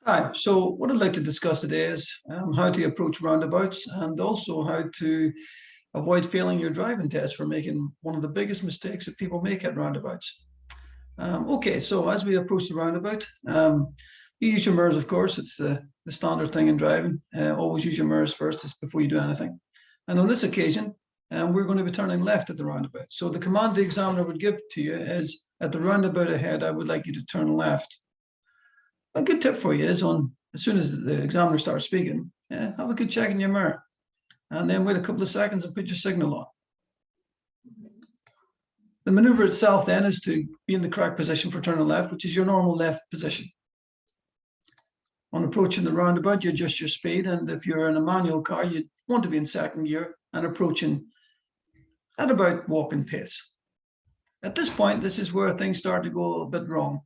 Hi, so what I'd like to discuss today is how to approach roundabouts and also how to avoid failing your driving test for making one of the biggest mistakes that people make at roundabouts. Okay, so as we approach the roundabout, you use your mirrors, of course. It's the standard thing in driving. Always use your mirrors first just before you do anything. And on this occasion, we're going to be turning left at the roundabout. So the command the examiner would give to you is, at the roundabout ahead, I would like you to turn left. A good tip for you is as soon as the examiner starts speaking, have a good check in your mirror and then wait a couple of seconds and put your signal on. The maneuver itself then is to be in the correct position for turning left, which is your normal left position. On approaching the roundabout, you adjust your speed, and if you're in a manual car, you want to be in second gear and approaching at about walking pace. At this point, this is where things start to go a bit wrong.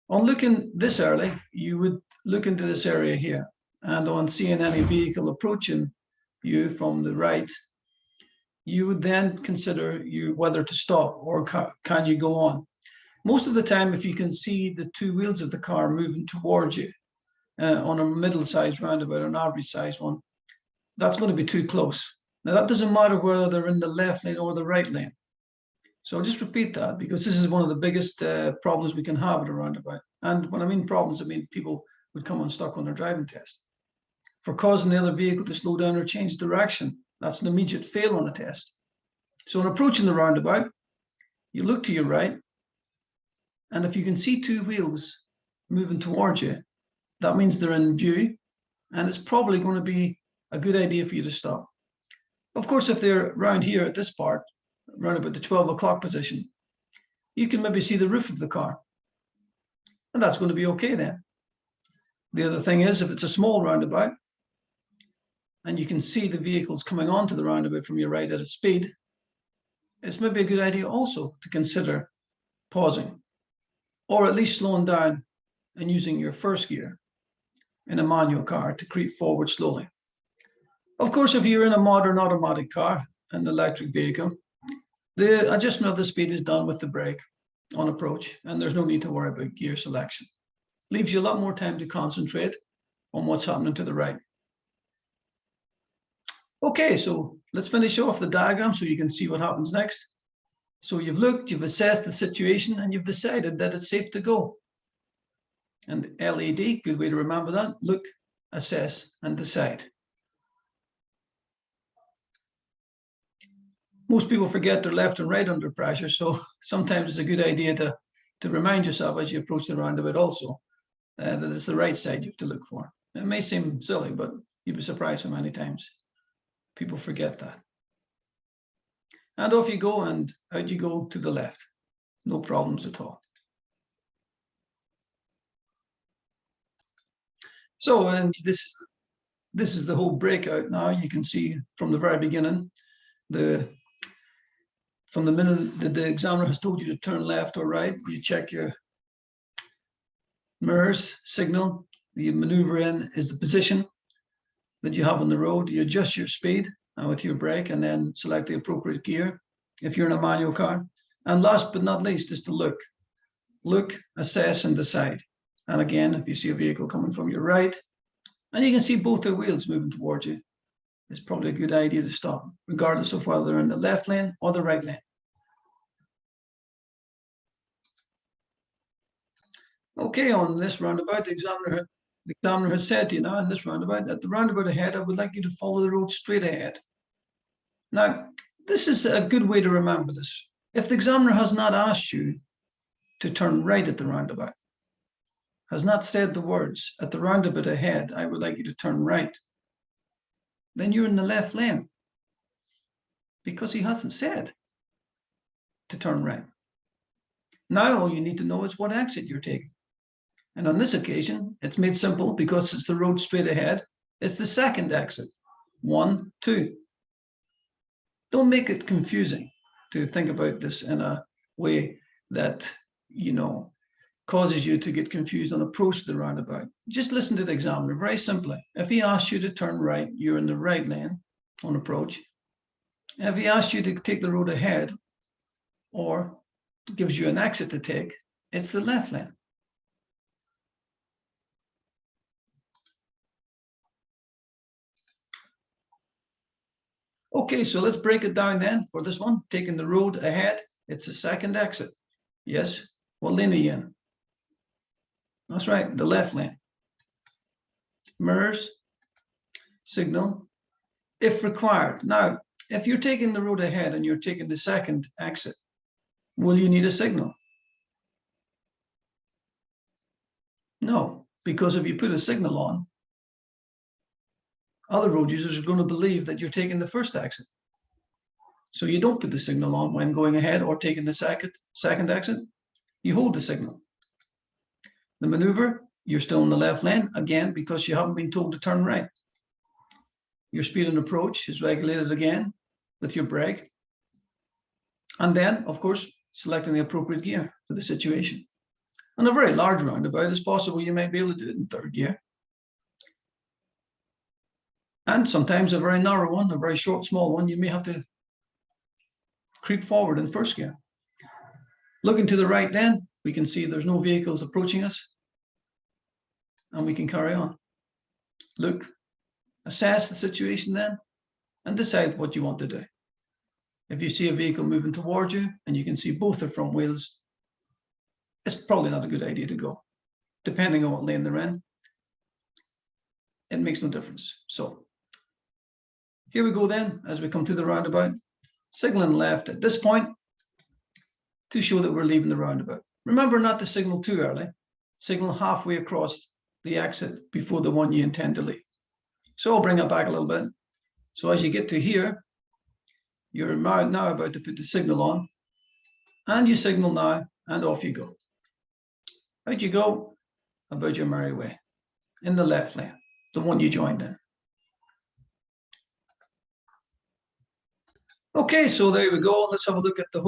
On looking this early, you would look into this area here, and on seeing any vehicle approaching you from the right, you would then consider whether to stop or can you go on. Most of the time, if you can see the two wheels of the car moving towards you on a middle-sized roundabout, an average-sized one, that's going to be too close. Now, that doesn't matter whether they're in the left lane or the right lane. So I'll just repeat that because this is one of the biggest problems we can have at a roundabout. And when I mean problems, I mean people would come unstuck on their driving test. For causing the other vehicle to slow down or change direction, that's an immediate fail on the test. So in approaching the roundabout, you look to your right, and if you can see two wheels moving towards you, that means they're in view, and it's probably going to be a good idea for you to stop. Of course, if they're around here at this part, around about the 12 o'clock position, you can maybe see the roof of the car. And that's going to be okay then. The other thing is, if it's a small roundabout and you can see the vehicles coming onto the roundabout from your right at a speed, it's maybe a good idea also to consider pausing or at least slowing down and using your first gear in a manual car to creep forward slowly. Of course, if you're in a modern automatic car, an electric vehicle, the adjustment of the speed is done with the brake on approach, and there's no need to worry about gear selection. Leaves you a lot more time to concentrate on what's happening to the right. Okay, so let's finish off the diagram so you can see what happens next. So you've looked, you've assessed the situation, and you've decided that it's safe to go. And LED, good way to remember that, look, assess, and decide. Most people forget their left and right under pressure, so sometimes it's a good idea to remind yourself as you approach the roundabout also that it's the right side you have to look for. It may seem silly, but you'd be surprised how many times people forget that. And off you go, and out you go to the left. No problems at all. So, and this is the whole breakout now. You can see from the very beginning, from the minute that the examiner has told you to turn left or right, you check your mirrors, signal, the maneuver in is the position that you have on the road. You adjust your speed with your brake and then select the appropriate gear if you're in a manual car. And last but not least is to look. Look, assess, and decide. And again, if you see a vehicle coming from your right, and you can see both their wheels moving towards you, it's probably a good idea to stop, regardless of whether they're in the left lane or the right lane. Okay, on this roundabout, the examiner has said to you now in this roundabout, at the roundabout ahead, I would like you to follow the road straight ahead. Now, this is a good way to remember this. If the examiner has not asked you to turn right at the roundabout, has not said the words, at the roundabout ahead, I would like you to turn right, then you're in the left lane because he hasn't said to turn right. Now all you need to know is what exit you're taking. And on this occasion, it's made simple because it's the road straight ahead. It's the second exit, 1, 2. Don't make it confusing to think about this in a way that, causes you to get confused on approach to the roundabout. Just listen to the examiner very simply. If he asks you to turn right, you're in the right lane on approach. If he asks you to take the road ahead or gives you an exit to take, it's the left lane. Okay, so let's break it down then for this one. Taking the road ahead, it's the second exit. Yes, what lane are you in? That's right, the left lane. Mirrors, signal, if required. Now, if you're taking the road ahead and you're taking the second exit, will you need a signal? No, because if you put a signal on, other road users are going to believe that you're taking the first exit. So you don't put the signal on when going ahead or taking the second exit. You hold the signal. The maneuver, you're still in the left lane, again, because you haven't been told to turn right. Your speed and approach is regulated again with your brake. And then, of course, selecting the appropriate gear for the situation. On a very large roundabout, it's possible you might be able to do it in third gear. And sometimes a very narrow one, a very short, small one, you may have to creep forward in first gear. Looking to the right then, we can see there's no vehicles approaching us. And we can carry on. Look, assess the situation then, and decide what you want to do. If you see a vehicle moving towards you and you can see both the front wheels, it's probably not a good idea to go, depending on what lane they're in. It makes no difference. So here we go then, as we come through the roundabout, signaling left at this point to show that we're leaving the roundabout. Remember not to signal too early. Signal halfway across the exit before the one you intend to leave. So I'll bring it back a little bit. So as you get to here, you're now about to put the signal on, and you signal now, and off you go. Out you go, about your merry way, in the left lane, the one you joined in. Okay, so there we go. Let's have a look at the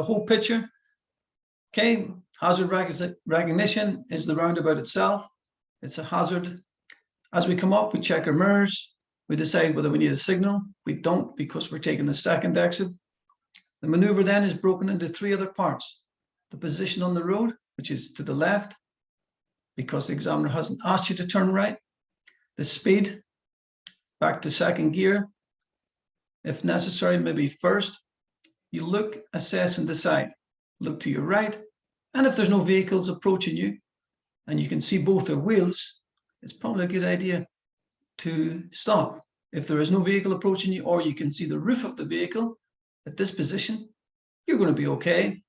whole picture. Okay, hazard recognition is the roundabout itself. It's a hazard. As we come up, we check our mirrors. We decide whether we need a signal. We don't, because we're taking the second exit. The maneuver then is broken into three other parts. The position on the road, which is to the left, because the examiner hasn't asked you to turn right. The speed, back to second gear. If necessary, maybe first. You look, assess, and decide. Look to your right. And if there's no vehicles approaching you, and you can see both their wheels, it's probably a good idea to stop. If there is no vehicle approaching you, or you can see the roof of the vehicle at this position, you're going to be okay.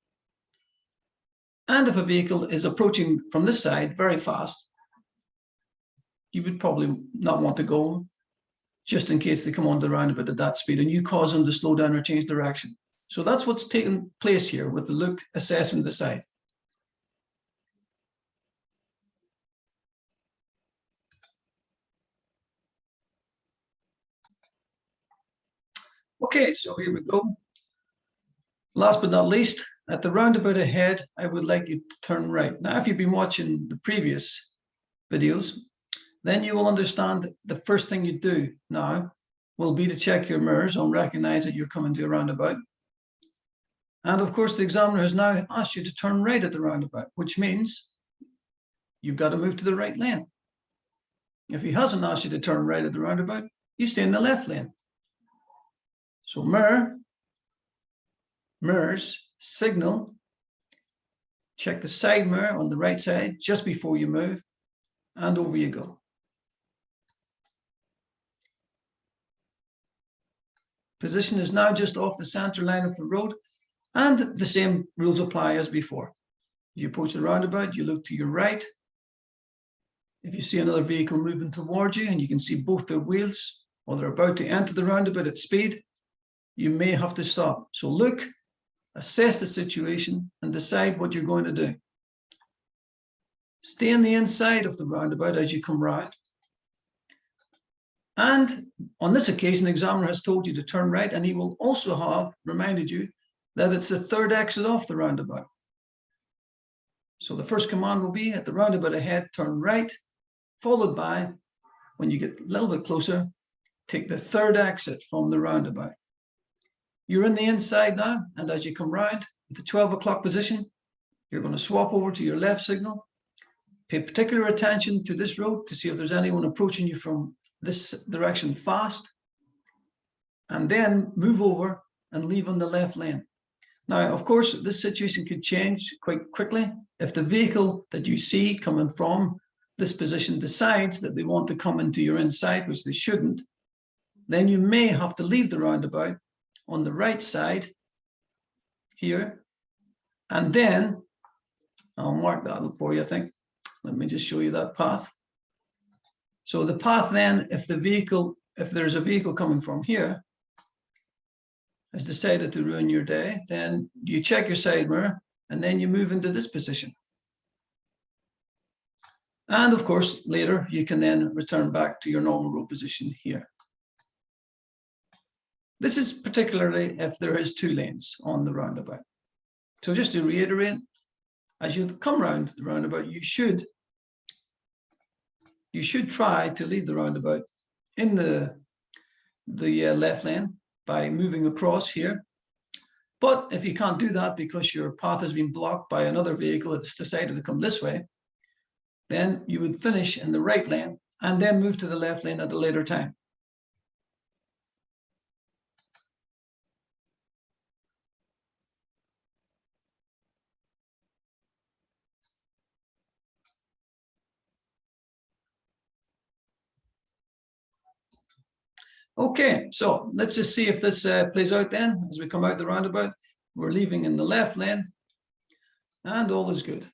And if a vehicle is approaching from this side very fast, you would probably not want to go, just in case they come on the roundabout at that speed and you cause them to slow down or change direction. So that's what's taking place here with the look, assess, and decide. Okay, so here we go. Last but not least, at the roundabout ahead, I would like you to turn right. Now, if you've been watching the previous videos, then you will understand the first thing you do now will be to check your mirrors and recognize that you're coming to a roundabout. And of course, the examiner has now asked you to turn right at the roundabout, which means you've got to move to the right lane. If he hasn't asked you to turn right at the roundabout, you stay in the left lane. So mirrors, signal, check the side mirror on the right side just before you move, and over you go. Position is now just off the center line of the road, and the same rules apply as before. You approach the roundabout, you look to your right. If you see another vehicle moving towards you and you can see both their wheels, or they're about to enter the roundabout at speed, you may have to stop. So look, assess the situation, and decide what you're going to do. Stay on the inside of the roundabout as you come round. And on this occasion, the examiner has told you to turn right, and he will also have reminded you that it's the third exit off the roundabout. So the first command will be at the roundabout ahead, turn right, followed by, when you get a little bit closer, take the third exit from the roundabout. You're in the inside now, and as you come round the 12 o'clock position, you're going to swap over to your left signal. Pay particular attention to this road to see if there's anyone approaching you from this direction fast. and then move over and leave on the left lane. Now, of course, this situation could change quite quickly. If the vehicle that you see coming from this position decides that they want to come into your inside, which they shouldn't, then you may have to leave the roundabout on the right side here. And then I'll mark that for you, I think. Let me just show you that path. So the path then, if there's a vehicle coming from here, has decided to ruin your day, then you check your side mirror and then you move into this position. And of course, later you can then return back to your normal road position here. This is particularly if there is 2 lanes on the roundabout. So just to reiterate, as you come around the roundabout, you should try to leave the roundabout in the left lane by moving across here. But if you can't do that because your path has been blocked by another vehicle that's decided to come this way, then you would finish in the right lane and then move to the left lane at a later time. Okay, so let's just see if this plays out then. As we come out the roundabout, we're leaving in the left lane and all is good.